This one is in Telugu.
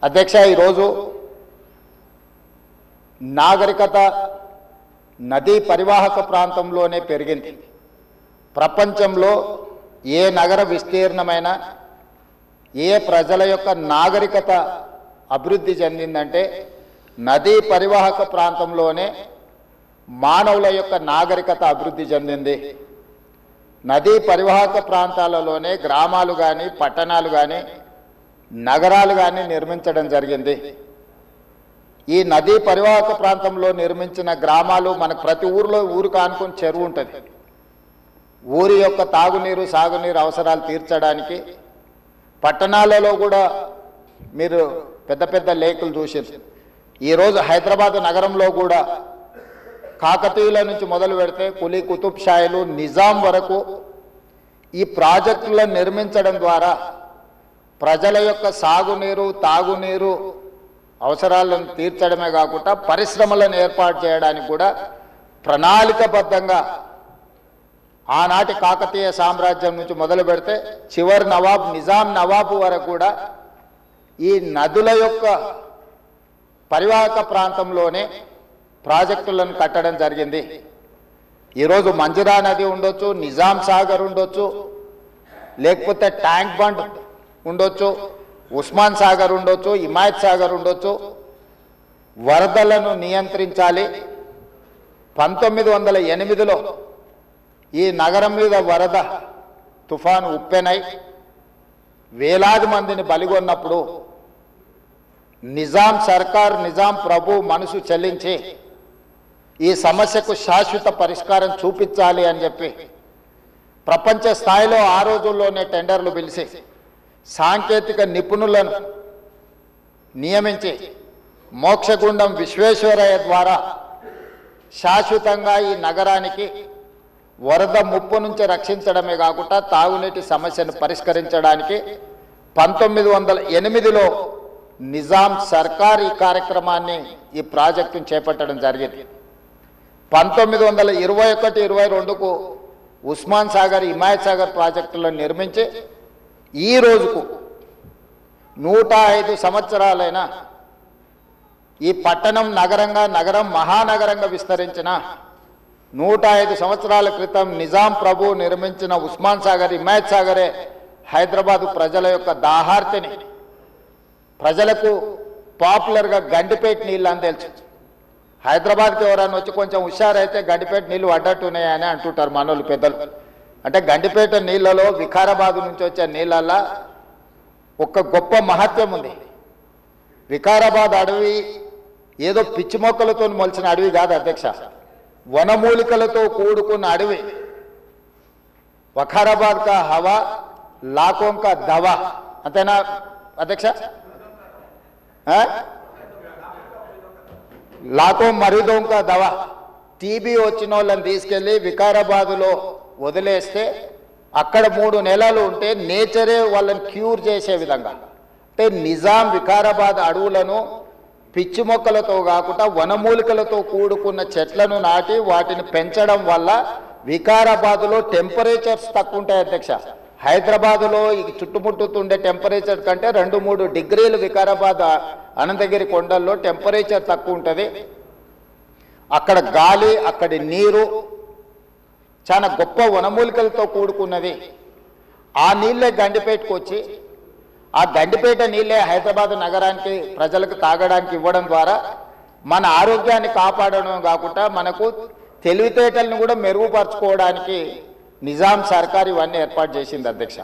అధ్యక్ష, ఈరోజు నాగరికత నదీ పరివాహక ప్రాంతంలోనే పెరిగింది. ప్రపంచంలో ఏ నగర విస్తీర్ణమైన ఏ ప్రజల యొక్క నాగరికత అభివృద్ధి చెందిందంటే నదీ పరివాహక ప్రాంతంలోనే మానవుల యొక్క నాగరికత అభివృద్ధి చెందింది. నదీ పరివాహక ప్రాంతాలలోనే గ్రామాలు కానీ పట్టణాలు కానీ నగరాలు కానీ నిర్మించడం జరిగింది. ఈ నదీ పరివాహక ప్రాంతంలో నిర్మించిన గ్రామాలు మనకు ప్రతి ఊరిలో ఊరికి ఆనుకొని చెరువు ఉంటుంది. ఊరి యొక్క తాగునీరు సాగునీరు అవసరాలు తీర్చడానికి పట్టణాలలో కూడా మీరు పెద్ద పెద్ద లేకులు చూసారు. ఈరోజు హైదరాబాద్ నగరంలో కూడా కాకతీయుల నుంచి మొదలు పెడితే కులీ కుతుబ్ షాయిలు నిజాం వరకు ఈ ప్రాజెక్టులను నిర్మించడం ద్వారా ప్రజల యొక్క సాగునీరు తాగునీరు అవసరాలను తీర్చడమే కాకుండా పరిశ్రమలను ఏర్పాటు చేయడానికి కూడా ప్రణాళికబద్ధంగా ఆనాటి కాకతీయ సామ్రాజ్యం నుంచి మొదలు పెడితే చివరి నవాబ్ నిజాం నవాబు వరకు కూడా ఈ నదుల యొక్క పరివాహక ప్రాంతంలోనే ప్రాజెక్టులను కట్టడం జరిగింది. ఈరోజు మంజిరా నది ఉండొచ్చు, నిజాం సాగర్ ఉండొచ్చు, లేకపోతే ట్యాంక్ బండ్ ఉండొచ్చు, ఉస్మాన్ సాగర్ ఉండొచ్చు, హిమాయత్ సాగర్ ఉండొచ్చు. వరదలను నియంత్రించాలి. 1908లో ఈ నగరం మీద వరద తుఫాను ఉప్పెనై వేలాది మందిని బలిగొన్నప్పుడు నిజాం సర్కార్ నిజాం ప్రభు మనసు చెల్లించి ఈ సమస్యకు శాశ్వత పరిష్కారం చూపించాలి అని చెప్పి ప్రపంచ స్థాయిలో ఆ రోజుల్లోనే టెండర్లు పిలిచి సాంకేతిక నిపుణులను నియమించి మోక్షగుండం విశ్వేశ్వరయ్య ద్వారా శాశ్వతంగా ఈ నగరానికి వరద ముప్పు నుంచి రక్షించడమే కాకుండా తాగునీటి సమస్యను పరిష్కరించడానికి 1908లో నిజాం సర్కార్ ఈ కార్యక్రమాన్ని ఈ ప్రాజెక్టును చేపట్టడం జరిగింది. 1921-22కు ఉస్మాన్ సాగర్ హిమాయత్ సాగర్ ప్రాజెక్టులను నిర్మించి ఈ రోజుకు 105 సంవత్సరాలైన ఈ పట్టణం నగరం మహానగరంగా విస్తరించిన 105 సంవత్సరాల క్రితం నిజాం ప్రభు నిర్మించిన ఉస్మాన్ సాగర్ హిమాయత్ సాగరే హైదరాబాదు ప్రజల యొక్క దాహార్తిని ప్రజలకు పాపులర్గా గండిపేట నీళ్ళు అని తెలుసు. హైదరాబాద్కి ఎవరైనా వచ్చి కొంచెం హుషారైతే గండిపేట నీళ్ళు అడ్డట్టున్నాయని అంటుంటారు మనోళ్ళు పెద్దలు. అంటే గండిపేట నీళ్ళలో వికారాబాద్ నుంచి వచ్చే నీళ్ళల్లో ఒక గొప్ప మహత్యం ఉంది. వికారాబాద్ అడవి ఏదో పిచ్చి మొక్కలతో మొలిచిన అడవి కాదు అధ్యక్ష, వనమూలికలతో కూడుకున్న అడవి. వఖారాబాద్ కా హవా లాఖోं का దవా, అంతేనా అధ్యక్ష? లాఖోं మరీదోं का దవా. టీబీ వచ్చిన వాళ్ళని తీసుకెళ్ళి వికారాబాదులో వదిలేస్తే అక్కడ 3 నెలలు ఉంటే నేచరే వాళ్ళని క్యూర్ చేసే విధంగా, అంటే నిజాం వికారాబాద్ అడవులను పిచ్చి మొక్కలతో కాకుండా వనమూలికలతో కూడుకున్న చెట్లను నాటి వాటిని పెంచడం వల్ల వికారాబాదులో టెంపరేచర్స్ తక్కువ ఉంటాయి అధ్యక్ష. హైదరాబాదులో ఈ చుట్టుముట్టుతుండే టెంపరేచర్ కంటే 2-3 డిగ్రీలు వికారాబాద్ అనంతగిరి కొండల్లో టెంపరేచర్ తక్కువ ఉంటుంది. అక్కడ గాలి అక్కడి నీరు చాలా గొప్ప వనమూలికలతో కూడుకున్నది. ఆ నీళ్ళే గండిపేటకు వచ్చి ఆ గండిపేట నీళ్ళే హైదరాబాద్ నగరానికి ప్రజలకు తాగడానికి ఇవ్వడం ద్వారా మన ఆరోగ్యాన్ని కాపాడడం కాకుండా మనకు తెలివితేటలను కూడా మెరుగుపరచుకోవడానికి నిజాం సర్కార్ ఇవన్నీ ఏర్పాటు చేసింది అధ్యక్ష.